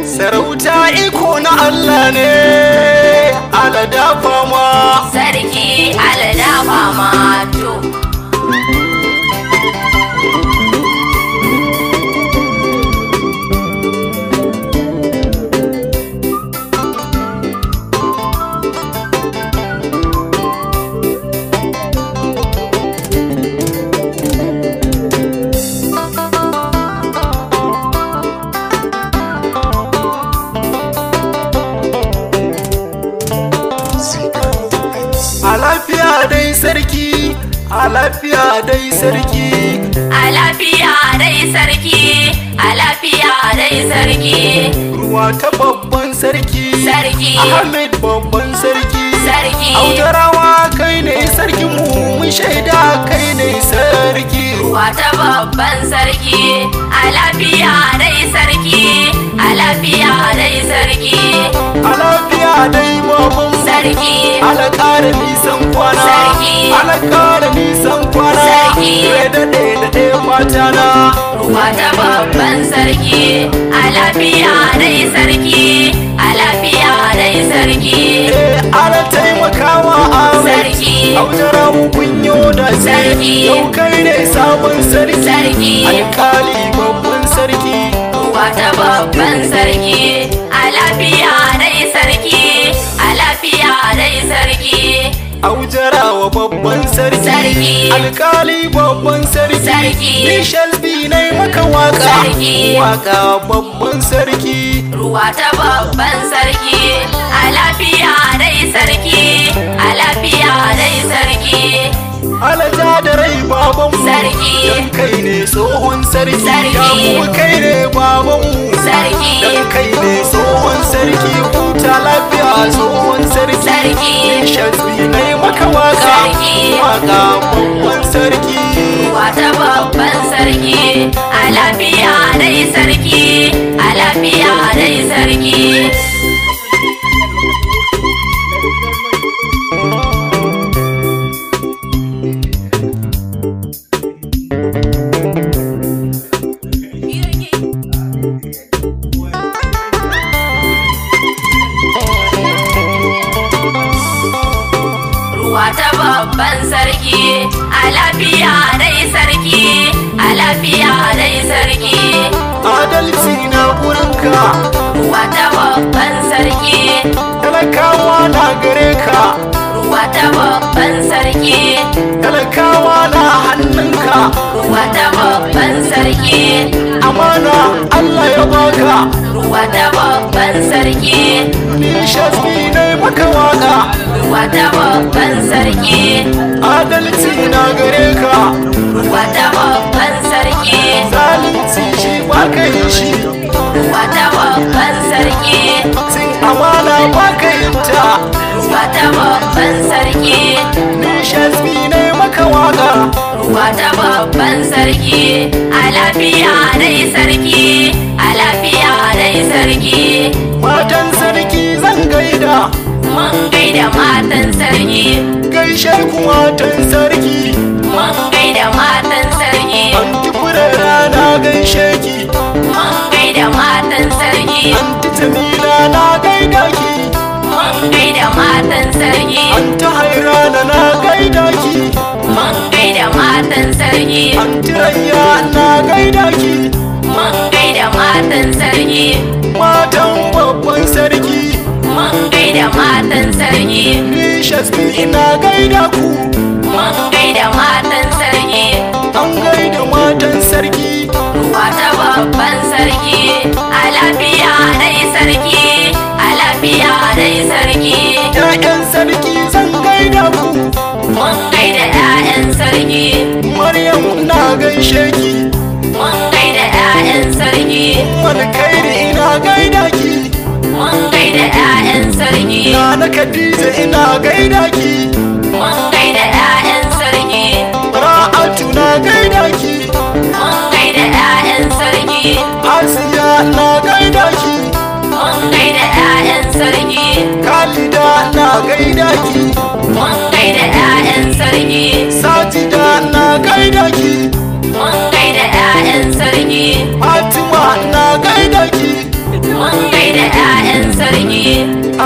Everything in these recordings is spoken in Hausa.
Sarauta iko na Allah ne, alada fama sarki alada fama to. A lafiya dai sarki, a lafiya dai sarki, A lafiya dai sarki, a lafiya dai sarki, ruwa ta babban sarki, Sarki. Ahmed babban sarki, Sarki. Aujarawa kai ne sarkin mu, mun shaida kai ne sarki. wata babban sarki. A lafiya dai sarki, a lafiya dai sarki, A lafiya dai babban sarki. ala ƙara nisan kwana, Sarki. ala ƙara nisan kwana, Sarki. daɗe mata na. Wata babban sarki. A lafiya dai sarki, a lafiya dai sarki, Ala taimakawa Ahmed, Sarki. Aujarawa kunyo da Sarki. yau kai ne sabon sarki, Sarki. alƙali babban sarki. wata babban sarki. A lafiya dai sarki, a lafiya dai sarki, Aujarawa babban sarki, Sarki. alƙali babban sarki, Sarki. ni shalbi na maka waka, Sarki. waka babban sarki. wata babban sarki. A lafiya dai sarki, a lafiya dai sarki, Alaja da rai babanmu, Sarki. dan kai ne tsohon sarki, Sarki. ya kuma kai ne babanmu, Sarki. dan kai ne tsohon sarki, huta lafiya tsohon sarki, Sarki. ni shalbi na maka waka, Sarki. waka babban sarki. wata babban sarki. A lafiya dai sarki, a lafiya dai sarki. wata babban sarki. A lafiya dai sarki, a lafiya dai sarki, Adalci na gurinka, wata babban sarki. talakawa na gare ka, wata babban sarki. talakawa na hannunka, wata babban sarki. amana Allah ya baka, wata babban sarki. ni shasbi ne maka waka, wata babban sarki. adalci na gare ka, wata babban sarki. zalunci shi baka yi shi, wata babban sarki. cin amana baka yin ta, wata babban sarki. ni shasbi ne maka waka, wata babban sarki. A lafiya dai sarki, a lafiya dai sarki, matan sarki zan gaida, mun gaida matan sarki, gaishe ku matan sarki, mun gaida matan sarki, anti furera na gaishe ki, mun gaida matan sarki, anti jamila na gaida ki, mun gaida matan sarki, anti hairana na gaida ki, mun gaida matan sarki, anti rayya na gaida ki, mun gaida matan sarki, matan babban sarki, mun gaida matan sarki, ni shasbi ina gaida ku, mun gaida matan sarki. an gaida matan sarki, wata babban sarki. A lafiya dai sarki, a lafiya dai sarki, ƴaƴan sarki zan gaida ku, mun gaida 'ya'yan sarki, Maryam na gaishe ki, mun gaida 'ya'yan sarki, wani kairi ina gaida ki, mun gaida 'ya'yan sarki, na Khadija ina gaida ki, mun gaida 'ya'yan sarki, Ra'atu na gaida ki, mun gaida 'ya'yan sarki, Asiya na gaida ki, mun gaida 'ya'yan sarki, Khalida na gaida ki, mun gaida 'ya'yan sarki, Sajida na gaida ki, mun gaida 'ya'yan sarki, Fatima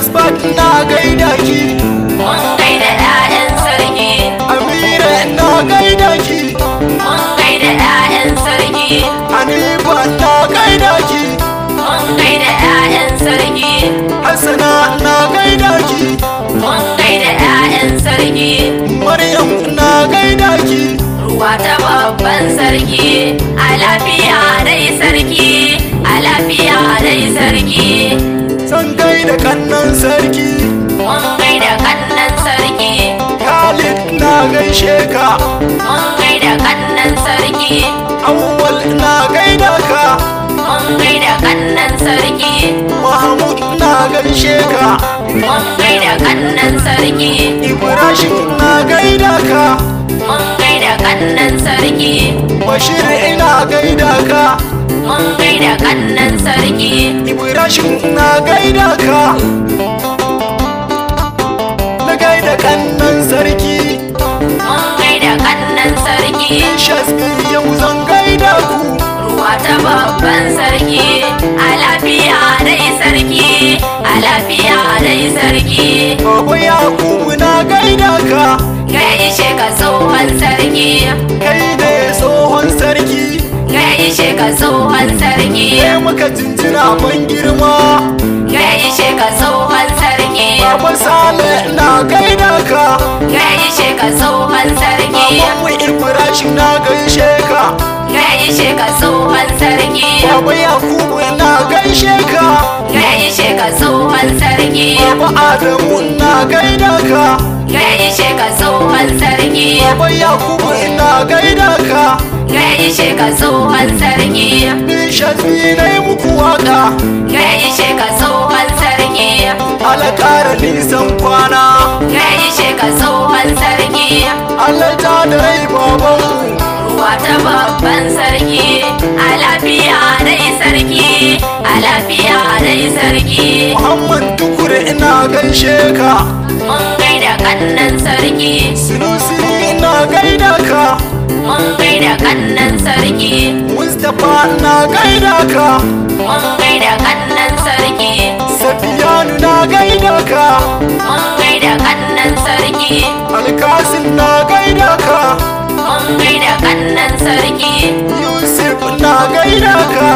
Asbat na gaida ki, mun gaida 'ya'yan sarki. Amira na gaida ki, Mun gaida 'ya'yan sarki. Hanifa na gaida ki, Mun gaida 'ya'yan sarki. Hassana na gaida ki, Mun gaida 'ya'yan sarki. Maryam na gaida ki, Ruwa ta babban sarki. A lafiya dai sarki. A lafiya dai sarki. zan gaida kannan sarki, Mun gaida kannan sarki. Khalid na gaishe ka, Mun gaida kannan sarki. Awwal na gaida ka, Mun gaida kannan sarki. Mahmud na gaishe ka, Mun gaida kannan sarki. Ibrahim na gaida ka, Mun gaida kannan sarki. Bashir ina gaida ka, Mun gaida kannan sarki. Ibrahim na gaida ka, na gaida kannan sarki, Mun gaida kannan sarki. Shasbi yau zan gaida ku, Ruwa ta babban sarki. A lafiya dai sarki. A lafiya dai sarki. Baba Yakubu na gaida ka, Gaishe ka tsohon sarki. kai ne tsohon sarki, Gaishe ka tsohon sarki. sai muka jinjina ban girma. Gaishe ka tsohon sarki. Baba Sale na gaida ka, Gaishe ka tsohon sarki. Babanmu Ibrahim na gaishe ka, Gaishe ka tsohon sarki. Baba Yakubu na gaishe ka, Gaishe ka tsohon sarki. Baba Adamu na gaida ka, Gaishe ka tsohon sarki. Baba Yakubu na gaida ka, Gaishe ka tsohon sarki. ni Shasbi na yi muku waka, Gaishe ka tsohon sarki. Allah kara nisan kwana, Gaishe ka tsohon sarki. Allah ta da rai babanmu. Ruwa ta babban sarki. A lafiya dai sarki. A lafiya dai sarki. Muhammad Tukur ina gaishe ka, Mun gaida kannan sarki. Sunusi ina gaida ka, Mun gaida kannan sarki. Mustapha na gaida ka, Mun gaida kannan sarki. Safiyanu na gaida ka, Mun gaida kannan sarki. Alkasim na gaida ka, Mun gaida kannan sarki. Yusuf na gaida ka,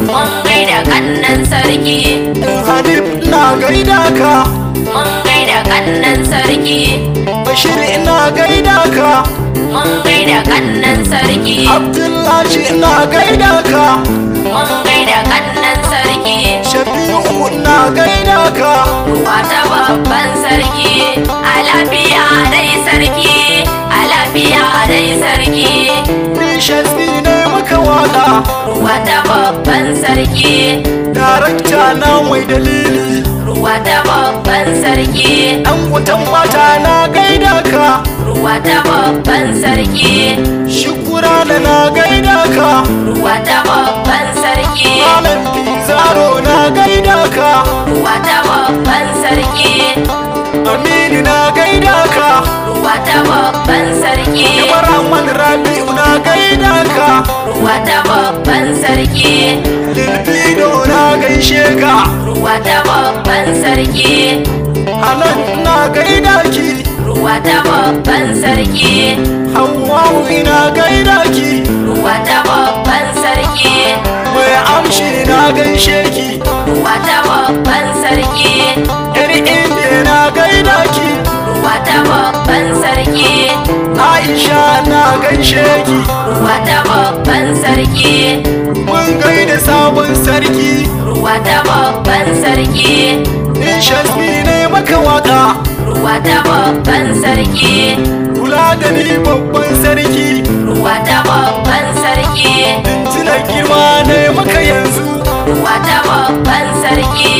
Mun gaida kannan sarki. Hanif na gaida ka, Mun gaida kannan sarki. Bashir na gaida ka, Mun gaida kannan sarki. Abdullahi na gaida ka, Mun gaida kannan sarki. Shafi'u na gaida ka, Ruwa ta babban sarki. A lafiya dai sarki. A lafiya dai sarki. ni Shasbi ne maka waka, Ruwa ta babban sarki. darakta na mai dalili, Ruwa ta babban sarki. ɗan wutan mata na gaida ka, Ruwa ta babban sarki. Shukura da na gaida ka, Ruwa ta babban sarki. Malam Pizarro na gaida ka, Ruwa ta babban sarki. Aminu na gaida ka, Ruwa ta babban sarki. Ibrahim Rabi'u na gaida ka, Ruwa ta babban sarki. Lilfido na gaishe ka, Ruwa ta babban sarki. Hanan na gaida ki, Ruwa ta babban sarki. Hawwa'u ina gaida ki, Ruwa ta babban sarki. mai amshi na gaishe ki, Ruwa ta babban sarki. yar indiya na gaida ki, Ruwa ta babban sarki. Aisha na gaishe ki, Ruwa ta babban sarki. mun gaida sabon sarki, Ruwa ta babban sarki. ni Shasbi ne maka waka, Ruwa ta babban sarki. kula da ni babban sarki, Ruwa ta babban sarki. tuna girma ne maka yanzu, Ruwa ta babban sarki.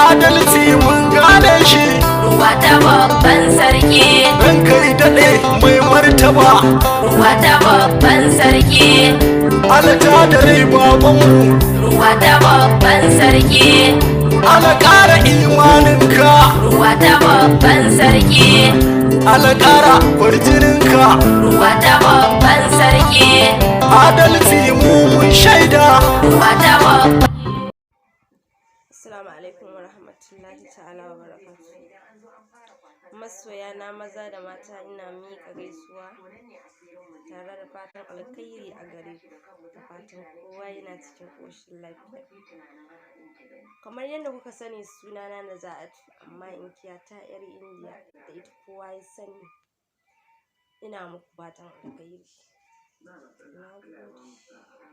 adalci mun gane shi, Ruwa ta babban sarki. ran kai daɗe mai martaba, Ruwa ta babban sarki. alata da rai babanmu, Ruwa ta babban sarki. ala ƙara imaninka, Ruwa ta babban sarki. ala ƙara kwarjininka, Ruwa ta babban sarki. adalci mu mun shaida. Ruwa ta babban Assalamu alaikum wa rahmatullahi ta'ala wa barakatuh. Masoya na maza da mata ina miƙa gaisuwa tare da fatan alkhairi a gare ku, da fatan kowa yana cikin ƙoshin lafiya. Kamar yadda kuka sani sunana Naja'atu amma inkiya ta 'yar Indiya da ita kowa ya sani. Ina muku fatan alkhairi. Na gode.